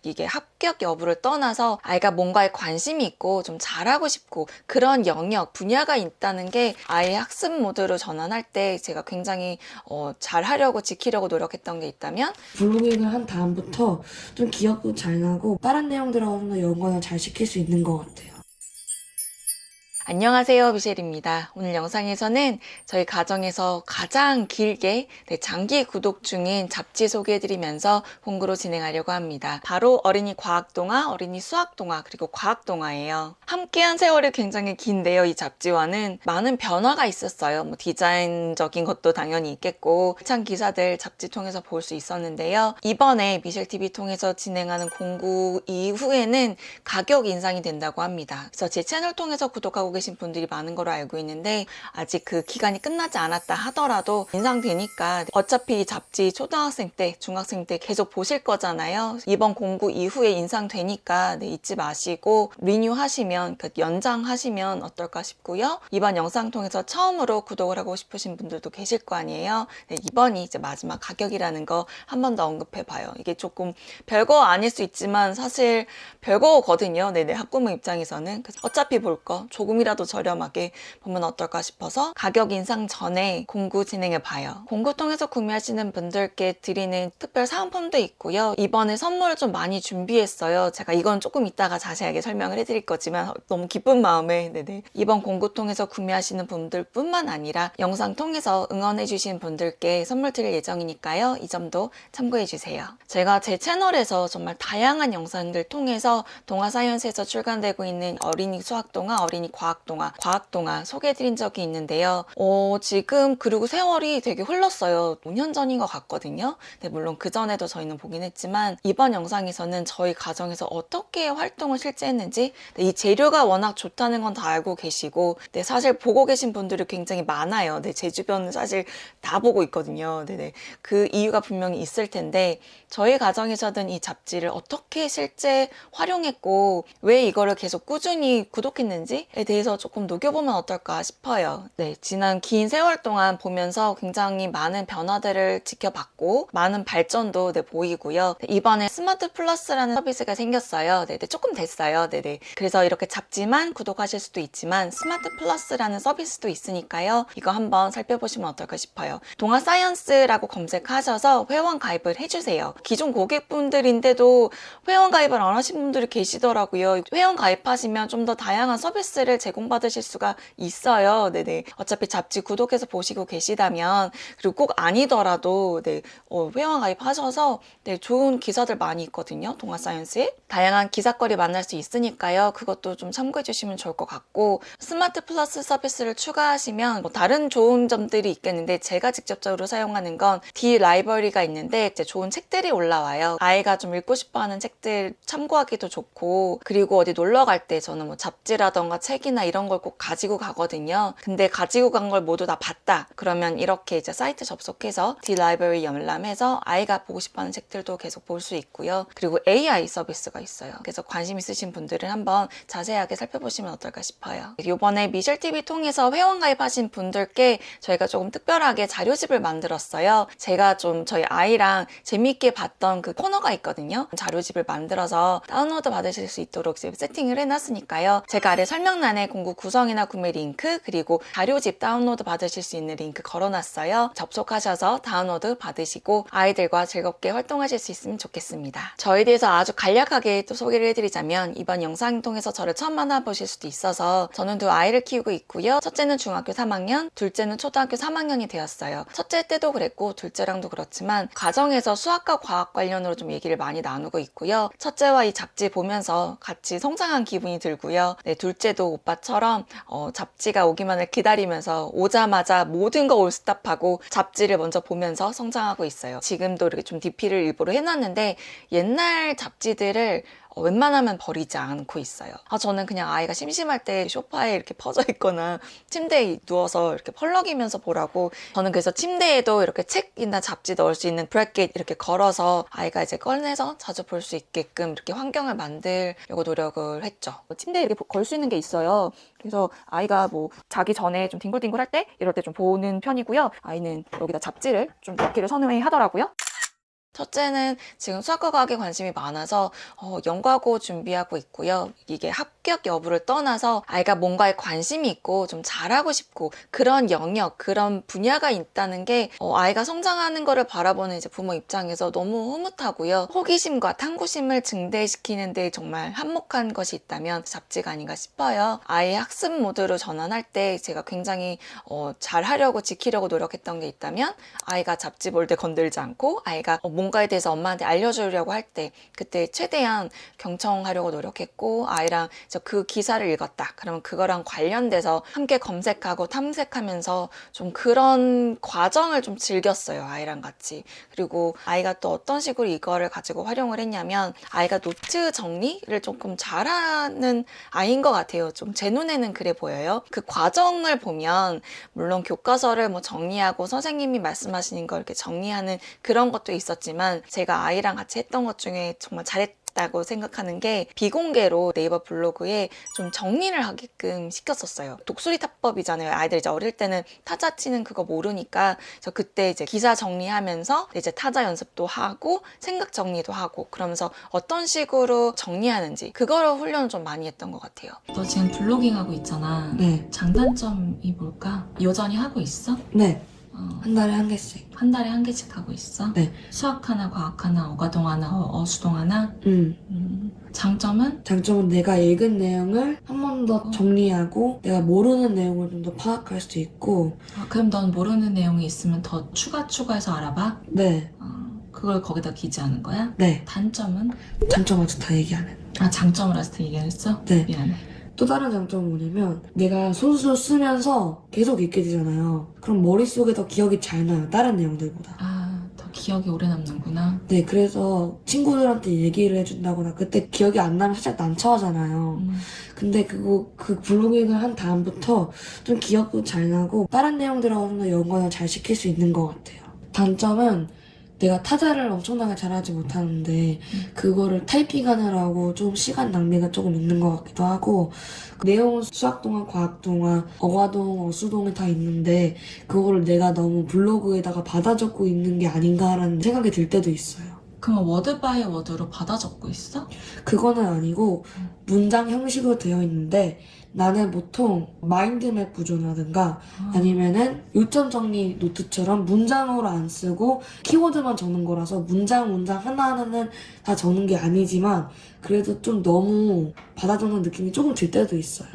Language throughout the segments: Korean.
이게 합격 여부를 떠나서 아이가 뭔가에 관심이 있고 좀 잘하고 싶고 그런 영역, 분야가 있다는 게 아이의 학습 모드로 전환할 때 제가 굉장히 잘하려고 지키려고 노력했던 게 있다면 블로깅을 한 다음부터 좀 기억도 잘 나고 다른 내용들하고 좀 더 연관을 잘 시킬 수 있는 것 같아요. 안녕하세요, 미셸입니다. 오늘 영상에서는 저희 가정에서 가장 길게 장기 구독 중인 잡지 소개해드리면서 공부로 진행하려고 합니다. 바로 어린이 과학동화, 어린이 수학동화, 그리고 과학동화예요. 함께한 세월이 굉장히 긴데요. 이 잡지와는 많은 변화가 있었어요. 뭐 디자인적인 것도 당연히 있겠고 창 기사들 잡지 통해서 볼 수 있었는데요. 이번에 미셸TV 통해서 진행하는 공구 이후에는 가격 인상이 된다고 합니다. 그래서 제 채널 통해서 구독하고 계신 분들이 많은 걸로 알고 있는데 아직 그 기간이 끝나지 않았다 하더라도 인상되니까 어차피 이 잡지 초등학생 때, 중학생 때 계속 보실 거잖아요. 이번 공구 이후에 인상되니까 잊지 마시고 리뉴하시면, 연장하시면 어떨까 싶고요. 이번 영상 통해서 처음으로 구독을 하고 싶으신 분들도 계실 거 아니에요. 이번이 이제 마지막 가격이라는 거 한 번 더 언급해 봐요. 이게 조금 별거 아닐 수 있지만 사실 별거거든요. 네네, 학부모 입장에서는. 그래서 어차피 볼 거 조금이라도 저렴하게 보면 어떨까 싶어서 가격 인상 전에 공구 진행해 봐요. 공구 통해서 구매하시는 분들께 드리는 특별 사은품도 있고요. 이번에 선물 좀 많이 준비했어요. 제가 이건 조금 이따가 자세하게 설명을 해드릴 거지만 너무 기쁜 마음에 네네, 이번 공구 통해서 구매하시는 분들뿐만 아니라 영상 통해서 응원해주신 분들께 선물 드릴 예정이니까요. 이 점도 참고해주세요. 제가 제 채널에서 정말 다양한 영상들 통해서 동화 사이언스에서 출간되고 있는 어린이 수학동화, 어린이 과학동화, 과학동화 소개해드린 적이 있는데요. 지금 그리고 세월이 되게 흘렀어요. 5년 전인 것 같거든요. 네, 물론 그 전에도 저희는 보긴 했지만 이번 영상에서는 저희 가정에서 어떻게 활동을 실제 했는지, 네, 이 재료가 워낙 좋다는 건 다 알고 계시고, 네, 사실 보고 계신 분들이 굉장히 많아요. 네, 제 주변은 사실 다 보고 있거든요. 네네. 그 이유가 분명히 있을 텐데 저희 가정에서는 이 잡지를 어떻게 실제 활용했고 왜 이거를 계속 꾸준히 구독했는지에 대해서 조금 녹여보면 어떨까 싶어요. 네, 지난 긴 세월 동안 보면서 굉장히 많은 변화들을 지켜봤고 많은 발전도 보이고요. 네, 이번에 스마트 플러스라는 서비스가 생겼어요. 네, 조금 됐어요. 네네. 그래서 이렇게 잡지만 구독하실 수도 있지만 스마트 플러스라는 서비스도 있으니까요. 이거 한번 살펴보시면 어떨까 싶어요. 동화 사이언스라고 검색하셔서 회원 가입을 해주세요. 기존 고객분들인데도 회원 가입을 안 하신 분들이 계시더라고요. 회원 가입하시면 좀 더 다양한 서비스를 제공받으실 수가 있어요. 네네. 어차피 잡지 구독해서 보시고 계시다면, 그리고 꼭 아니더라도 네, 회원 가입하셔서 네, 좋은 기사들 많이 있거든요. 동화 사이언스에 다양한 기사거리 만날 수 있으니까요. 그것도 좀 참고해 주시면 좋을 것 같고, 스마트 플러스 서비스를 추가하시면 뭐 다른 좋은 점들이 있겠는데 제가 직접적으로 사용하는 건 D 라이브러리가 있는데 이제 좋은 책들이 올라와요. 아이가 좀 읽고 싶어하는 책들 참고하기도 좋고, 그리고 어디 놀러 갈 때 저는 뭐 잡지라던가 책이나 이런 걸 꼭 가지고 가거든요. 근데 가지고 간 걸 모두 다 봤다 그러면 이렇게 이제 사이트 접속해서 D 라이브러리 열람해서 아이가 보고 싶어하는 책들도 계속 볼 수 있고요. 그리고 AI 서비스가 있어요. 그래서 관심 있으신 분들은 한번 자세하게 살펴보시면 어떨까 싶어요. 이번에 미셸TV 통해서 회원 가입하신 분들께 저희가 조금 특별하게 자료집을 만들었어요. 제가 좀 저희 아이랑 재미있게 봤던 그 코너가 있거든요. 자료집을 만들어서 다운로드 받으실 수 있도록 세팅을 해놨으니까요. 제가 아래 설명란에 공구 구성이나 구매 링크, 그리고 자료집 다운로드 받으실 수 있는 링크 걸어놨어요. 접속하셔서 다운로드 받으시고 아이들과 즐겁게 활동하실 수 있으면 좋겠습니다. 저에 대해서 아주 간략하게 또 소개를 해드리자면, 이번 영상 통해서 저를 처음 만나보실 수도 있어서 저는 두 아이를 키우고 있고요. 첫째는 중학교 3학년, 둘째는 초등학교 3학년이 되었어요. 첫째 때도 그랬고 둘째랑도 그렇지만 가정에서 수학과 과학 관련으로 좀 얘기를 많이 나누고 있고요. 첫째와 이 잡지 보면서 같이 성장한 기분이 들고요. 네, 둘째도 오빠처럼 잡지가 오기만을 기다리면서 오자마자 모든 거 올스탑하고 잡지를 먼저 보면서 성장하고 있어요. 지금도 이렇게 좀 DP를 일부러 해놨는데 옛날 잡지들을 웬만하면 버리지 않고 있어요. 저는 그냥 아이가 심심할 때 소파에 이렇게 퍼져 있거나 침대에 누워서 이렇게 펄럭이면서 보라고, 저는 그래서 침대에도 이렇게 책이나 잡지 넣을 수 있는 브래킷 이렇게 걸어서 아이가 이제 꺼내서 자주 볼 수 있게끔 이렇게 환경을 만들려고 노력을 했죠. 침대에 이렇게 걸 수 있는 게 있어요. 그래서 아이가 뭐 자기 전에 좀 뒹굴뒹굴 할 때 이럴 때 좀 보는 편이고요. 아이는 여기다 잡지를 좀 넣기를 선호해 하더라고요. 첫째는 지금 수학과 과학에 관심이 많아서 연구하고 준비하고 있고요. 이게 합격 여부를 떠나서 아이가 뭔가에 관심이 있고 좀 잘하고 싶고 그런 영역, 그런 분야가 있다는 게 아이가 성장하는 거를 바라보는 이제 부모 입장에서 너무 흐뭇하고요. 호기심과 탐구심을 증대시키는 데 정말 한몫한 것이 있다면 잡지가 아닌가 싶어요. 아이의 학습 모드로 전환할 때 제가 굉장히 잘하려고 지키려고 노력했던 게 있다면 아이가 잡지 볼 때 건들지 않고 아이가 뭔가에 대해서 엄마한테 알려주려고 할 때 그때 최대한 경청하려고 노력했고 아이랑 그 기사를 읽었다. 그러면 그거랑 관련돼서 함께 검색하고 탐색하면서 좀 그런 과정을 좀 즐겼어요. 아이랑 같이. 그리고 아이가 또 어떤 식으로 이거를 가지고 활용을 했냐면 아이가 노트 정리를 조금 잘하는 아이인 것 같아요. 좀 제 눈에는 그래 보여요. 그 과정을 보면 물론 교과서를 뭐 정리하고 선생님이 말씀하시는 걸 이렇게 정리하는 그런 것도 있었지만 제가 아이랑 같이 했던 것 중에 정말 잘했다고 생각하는 게 비공개로 네이버 블로그에 좀 정리를 하게끔 시켰었어요. 독수리 타법이잖아요. 아이들 이제 어릴 때는 타자 치는 그거 모르니까 저 그때 이제 기사 정리하면서 이제 타자 연습도 하고 생각 정리도 하고 그러면서 어떤 식으로 정리하는지 그거를 훈련을 좀 많이 했던 것 같아요. 너 지금 블로깅 하고 있잖아. 네. 장단점이 뭘까? 여전히 하고 있어? 네. 한 달에 한 개씩. 한 달에 한 개씩 하고 있어? 네. 수학 하나, 과학 하나, 어가동 하나, 어수동 하나? 장점은? 장점은 내가 읽은 내용을 한 번 더 정리하고 내가 모르는 내용을 좀 더 파악할 수 있고. 그럼 넌 모르는 내용이 있으면 더 추가해서 알아봐? 네. 그걸 거기다 기재하는 거야? 네. 단점은? 장점 아직 다 얘기 안 해. 장점을 아직 얘기했어? 네. 미안해. 또 다른 장점은 뭐냐면 내가 손수 쓰면서 계속 읽게 되잖아요. 그럼 머릿속에 더 기억이 잘 나요. 다른 내용들보다. 더 기억이 오래 남는구나. 네, 그래서 친구들한테 얘기를 해준다거나 그때 기억이 안 나면 살짝 난처하잖아요. 근데 그 블로깅을 한 다음부터 좀 기억도 잘 나고 다른 내용들하고 좀 더 연관을 잘 시킬 수 있는 것 같아요. 단점은 내가 타자를 엄청나게 잘하지 못하는데 그거를 타이핑하느라고 좀 시간 낭비가 조금 있는 것 같기도 하고 그 내용은 수학동화, 과학동화, 어과동, 어수동이 다 있는데 그거를 내가 너무 블로그에다가 받아 적고 있는 게 아닌가라는 생각이 들 때도 있어요. 그럼 워드 바이 워드로 받아 적고 있어? 그거는 아니고 문장 형식으로 되어 있는데 나는 보통 마인드맵 구조라든가 아니면은 요점 정리 노트처럼 문장으로 안 쓰고 키워드만 적는 거라서 문장 하나하나는 다 적는 게 아니지만 그래도 좀 너무 받아 적는 느낌이 조금 들 때도 있어요.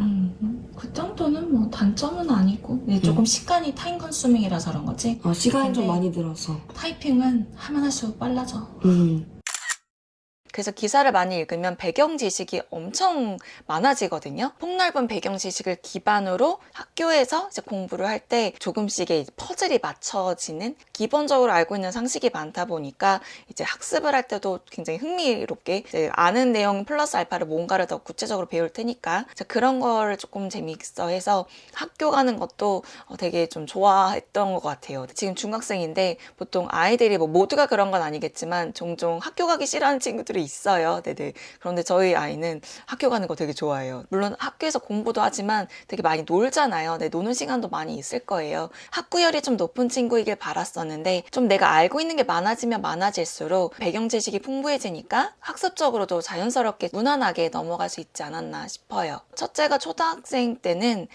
그 정도는 뭐 단점은 아니고 조금 시간이 타임 컨수밍이라서 그런 거지? 시간이 좀 근데 많이 들어서. 타이핑은 하면 할수록 빨라져. 그래서 기사를 많이 읽으면 배경 지식이 엄청 많아지거든요. 폭넓은 배경 지식을 기반으로 학교에서 이제 공부를 할 때 조금씩의 퍼즐이 맞춰지는 기본적으로 알고 있는 상식이 많다 보니까 이제 학습을 할 때도 굉장히 흥미롭게 이제 아는 내용 플러스 알파를 뭔가를 더 구체적으로 배울 테니까 그런 거를 조금 재미있어 해서 학교 가는 것도 되게 좀 좋아했던 것 같아요. 지금 중학생인데 보통 아이들이 뭐 모두가 그런 건 아니겠지만 종종 학교 가기 싫어하는 친구들이 있어요. 네네. 그런데 저희 아이는 학교 가는 거 되게 좋아해요. 물론 학교에서 공부도 하지만 되게 많이 놀잖아요. 네, 노는 시간도 많이 있을 거예요. 학구열이 좀 높은 친구이길 바랐었는데 좀 내가 알고 있는 게 많아지면 많아질수록 배경 지식이 풍부해지니까 학습적으로도 자연스럽게 무난하게 넘어갈 수 있지 않았나 싶어요. 첫째가 초등학생 때는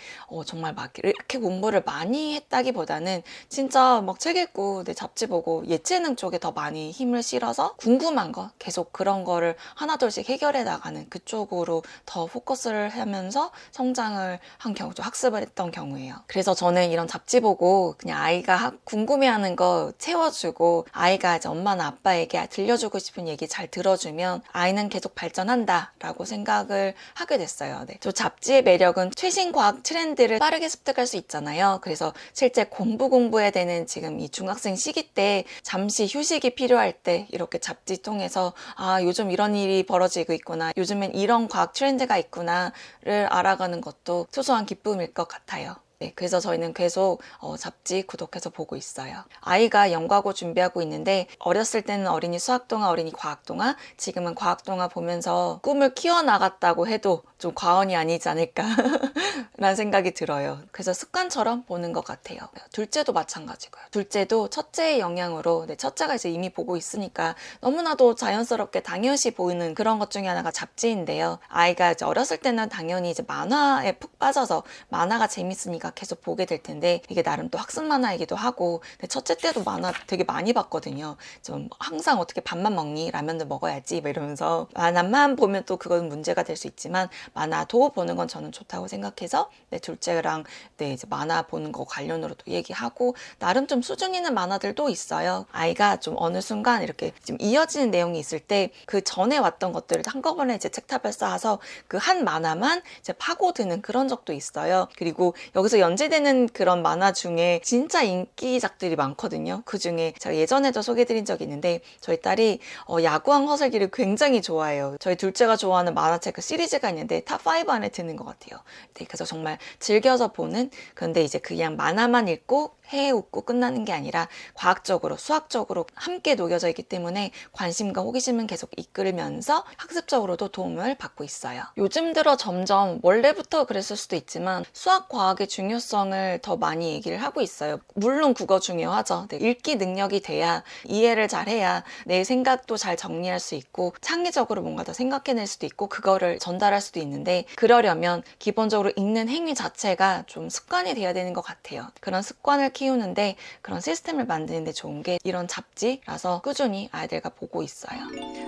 정말 막 이렇게 공부를 많이 했다기보다는 진짜 막 책 읽고 내 잡지 보고 예체능 쪽에 더 많이 힘을 실어서 궁금한 거 계속 그런 거를 하나둘씩 해결해 나가는 그쪽으로 더 포커스를 하면서 성장을 한 경우, 학습을 했던 경우예요. 그래서 저는 이런 잡지 보고 그냥 아이가 궁금해하는 거 채워주고 아이가 이제 엄마나 아빠에게 들려주고 싶은 얘기 잘 들어주면 아이는 계속 발전한다라고 생각을 하게 됐어요. 네. 저 잡지의 매력은 최신 과학 트렌드를 빠르게 습득할 수 있잖아요. 그래서 실제 공부해야 되는 지금 이 중학생 시기 때 잠시 휴식이 필요할 때 이렇게 잡지 통해서 요즘 이런 일이 벌어지고 있구나, 요즘엔 이런 과학 트렌드가 있구나를 알아가는 것도 소소한 기쁨일 것 같아요. 네, 그래서 저희는 계속 잡지 구독해서 보고 있어요. 아이가 연구하고 준비하고 있는데 어렸을 때는 어린이 수학동화, 어린이 과학동화, 지금은 과학동화 보면서 꿈을 키워나갔다고 해도 좀 과언이 아니지 않을까 라는 생각이 들어요. 그래서 습관처럼 보는 것 같아요. 둘째도 마찬가지고요. 둘째도 첫째의 영향으로 첫째가 이제 이미 보고 있으니까 너무나도 자연스럽게 당연시 보이는 그런 것 중에 하나가 잡지인데요. 아이가 이제 어렸을 때는 당연히 이제 만화에 푹 빠져서 만화가 재밌으니까 계속 보게 될 텐데 이게 나름 또 학습 만화이기도 하고 첫째 때도 만화 되게 많이 봤거든요. 좀 항상 어떻게 밥만 먹니? 라면도 먹어야지 막 이러면서 만화만 보면 또 그건 문제가 될 수 있지만 만화도 보는 건 저는 좋다고 생각해서 둘째랑 이제 만화 보는 거 관련으로 또 얘기하고 나름 좀 수준 있는 만화들도 있어요. 아이가 좀 어느 순간 이렇게 좀 이어지는 내용이 있을 때 그 전에 왔던 것들을 한꺼번에 이제 책탑에 쌓아서 그 한 만화만 이제 파고드는 그런 적도 있어요. 그리고 여기서 연재되는 그런 만화 중에 진짜 인기작들이 많거든요. 그 중에 제가 예전에도 소개해드린 적이 있는데 저희 딸이 야구왕 허슬기를 굉장히 좋아해요. 저희 둘째가 좋아하는 만화책 그 시리즈가 있는데 탑5 안에 드는 것 같아요. 그래서 정말 즐겨서 보는, 그런데 이제 그냥 만화만 읽고 해 웃고 끝나는 게 아니라 과학적으로 수학적으로 함께 녹여져 있기 때문에 관심과 호기심은 계속 이끌면서 학습적으로도 도움을 받고 있어요. 요즘 들어 점점 원래부터 그랬을 수도 있지만 수학 과학의 중요성을 더 많이 얘기를 하고 있어요. 물론 국어 중요하죠. 읽기 능력이 돼야 이해를 잘해야 내 생각도 잘 정리할 수 있고 창의적으로 뭔가 더 생각해낼 수도 있고 그거를 전달할 수도 있는데 그러려면 기본적으로 읽는 행위 자체가 좀 습관이 돼야 되는 것 같아요. 그런 습관을 키우는데 그런 시스템을 만드는 데 좋은 게 이런 잡지라서 꾸준히 아이들과 보고 있어요.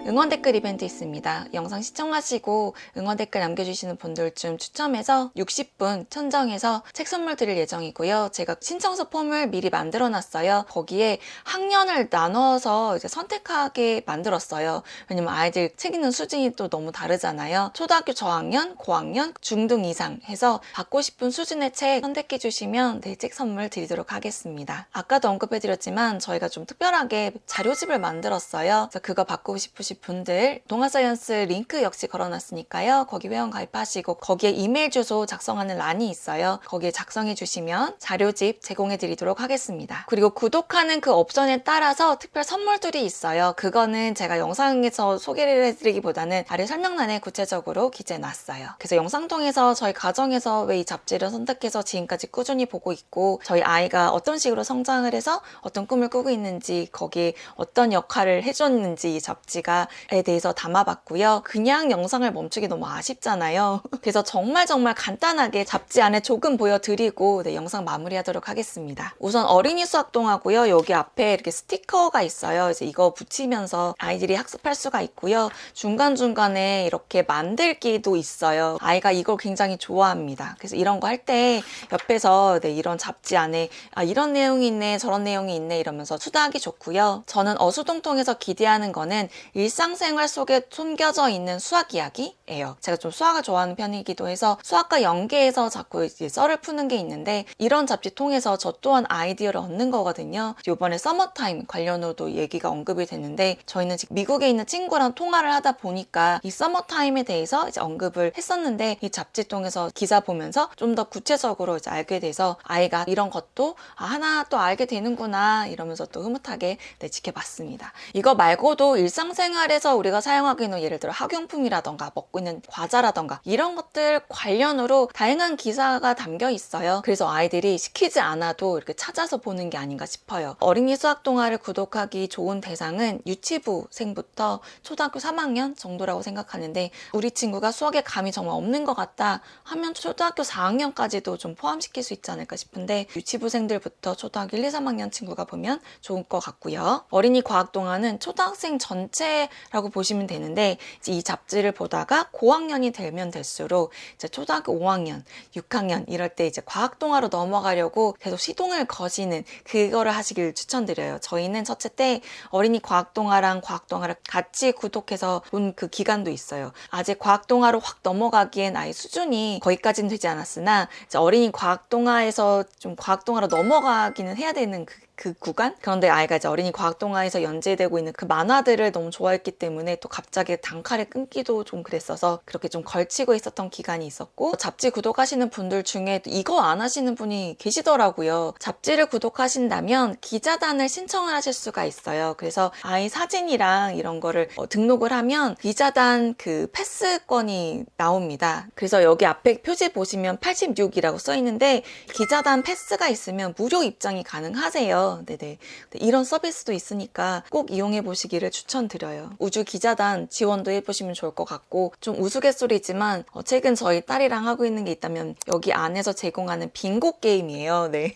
응원 댓글 이벤트 있습니다. 영상 시청하시고 응원 댓글 남겨주시는 분들 중 추첨해서 60분 선정해서 책 선물 드릴 예정이고요. 제가 신청서 폼을 미리 만들어 놨어요. 거기에 학년을 나눠서 이제 선택하게 만들었어요. 왜냐면 아이들 책 읽는 수준이 또 너무 다르잖아요. 초등학교 저학년, 고학년, 중등 이상 해서 받고 싶은 수준의 책 선택해 주시면 책 선물 드리도록 하겠습니다. 아까도 언급해드렸지만 저희가 좀 특별하게 자료집을 만들었어요. 그래서 그거 받고 싶으신 분들 동아사이언스 링크 역시 걸어놨으니까요. 거기 회원 가입하시고 거기에 이메일 주소 작성하는 란이 있어요. 거기에 작성해 주시면 자료집 제공해 드리도록 하겠습니다. 그리고 구독하는 그 옵션에 따라서 특별 선물들이 있어요. 그거는 제가 영상에서 소개를 해드리기보다는 아래 설명란에 구체적으로 기재해 놨어요. 그래서 영상 통해서 저희 가정에서 왜 이 잡지를 선택해서 지금까지 꾸준히 보고 있고 저희 아이가 어떤 식으로 성장을 해서 어떤 꿈을 꾸고 있는지 거기에 어떤 역할을 해줬는지 이 잡지가에 대해서 담아봤고요. 그냥 영상을 멈추기 너무 아쉽잖아요. 그래서 정말 간단하게 잡지 안에 조금 보여드리고 영상 마무리하도록 하겠습니다. 우선 어린이 수학동화고요. 여기 앞에 이렇게 스티커가 있어요. 이제 이거 붙이면서 아이들이 학습할 수가 있고요. 중간중간에 이렇게 만들기도 있어요. 아이가 이걸 굉장히 좋아합니다. 그래서 이런 거 할 때 옆에서 이런 잡지 안에 이런 내용이 있네 저런 내용이 있네 이러면서 수다하기 좋고요. 저는 어수동통해서 기대하는 거는 일상생활 속에 숨겨져 있는 수학 이야기예요. 제가 좀 수학을 좋아하는 편이기도 해서 수학과 연계해서 자꾸 이제 썰을 푸는 게 있는데 이런 잡지 통해서 저 또한 아이디어를 얻는 거거든요. 이번에 서머타임 관련으로도 얘기가 언급이 됐는데 저희는 지금 미국에 있는 친구랑 통화를 하다 보니까 이 서머타임에 대해서 이제 언급을 했었는데 이 잡지 통해서 기사 보면서 좀 더 구체적으로 이제 알게 돼서 아이가 이런 것도 하나 또 알게 되는구나 이러면서 또 흐뭇하게 지켜봤습니다. 이거 말고도 일상생활에서 우리가 사용하기는 예를 들어 학용품이라던가 먹고 있는 과자라던가 이런 것들 관련으로 다양한 기사가 담겨 있어요. 그래서 아이들이 시키지 않아도 이렇게 찾아서 보는 게 아닌가 싶어요. 어린이 수학 동화를 구독하기 좋은 대상은 유치부생부터 초등학교 3학년 정도라고 생각하는데 우리 친구가 수학에 감이 정말 없는 것 같다 하면 초등학교 4학년까지도 좀 포함시킬 수 있지 않을까 싶은데 유치부생들부터 초등학교 1, 2, 3학년 친구가 보면 좋을 것 같고요. 어린이 과학동화는 초등학생 전체라고 보시면 되는데 이제 이 잡지를 보다가 고학년이 되면 될수록 이제 초등학교 5학년, 6학년 이럴 때 이제 과학동화로 넘어가려고 계속 시동을 거시는 그거를 하시길 추천드려요. 저희는 첫째 때 어린이 과학동화랑 과학동화를 같이 구독해서 본 그 기간도 있어요. 아직 과학동화로 확 넘어가기엔 아이 수준이 거기까지는 되지 않았으나 이제 어린이 과학동화에서 좀 과학동화로 넘어가기는 해야 되는 그 그 구간? 그런데 아이가 이제 어린이 과학동화에서 연재되고 있는 그 만화들을 너무 좋아했기 때문에 또 갑자기 단칼에 끊기도 좀 그랬어서 그렇게 좀 걸치고 있었던 기간이 있었고, 잡지 구독하시는 분들 중에 이거 안 하시는 분이 계시더라고요. 잡지를 구독하신다면 기자단을 신청을 하실 수가 있어요. 그래서 아이 사진이랑 이런 거를 등록을 하면 기자단 그 패스권이 나옵니다. 그래서 여기 앞에 표지 보시면 86이라고 써 있는데 기자단 패스가 있으면 무료 입장이 가능하세요. 네네. 이런 서비스도 있으니까 꼭 이용해 보시기를 추천드려요. 우주 기자단 지원도 해보시면 좋을 것 같고, 좀 우스갯소리지만 최근 저희 딸이랑 하고 있는 게 있다면 여기 안에서 제공하는 빙고 게임이에요. 네.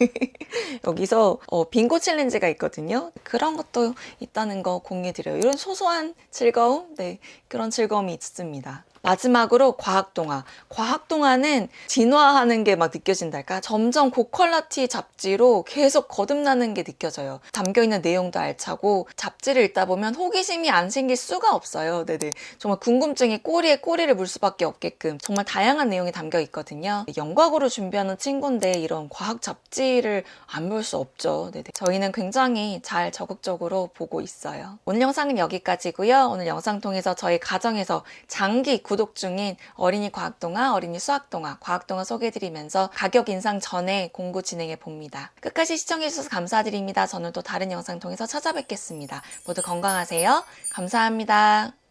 여기서 빙고 챌린지가 있거든요. 그런 것도 있다는 거 공유드려요. 이런 소소한 즐거움? 네. 그런 즐거움이 있습니다. 마지막으로 과학동화. 과학동화는 진화하는 게 막 느껴진달까? 점점 고퀄리티 잡지로 계속 거듭나는 게 느껴져요. 담겨있는 내용도 알차고 잡지를 읽다 보면 호기심이 안 생길 수가 없어요. 네네. 정말 궁금증이 꼬리에 꼬리를 물 수밖에 없게끔 정말 다양한 내용이 담겨 있거든요. 영과고로 준비하는 친구인데 이런 과학 잡지를 안 볼 수 없죠. 네네. 저희는 굉장히 잘 적극적으로 보고 있어요. 오늘 영상은 여기까지고요. 오늘 영상 통해서 저희 가정에서 장기 구독 중인 어린이 과학동화, 어린이 수학동화, 과학동화 소개해드리면서 가격 인상 전에 공부 진행해 봅니다. 끝까지 시청해주셔서 감사드립니다. 저는 또 다른 영상 통해서 찾아뵙겠습니다. 모두 건강하세요. 감사합니다.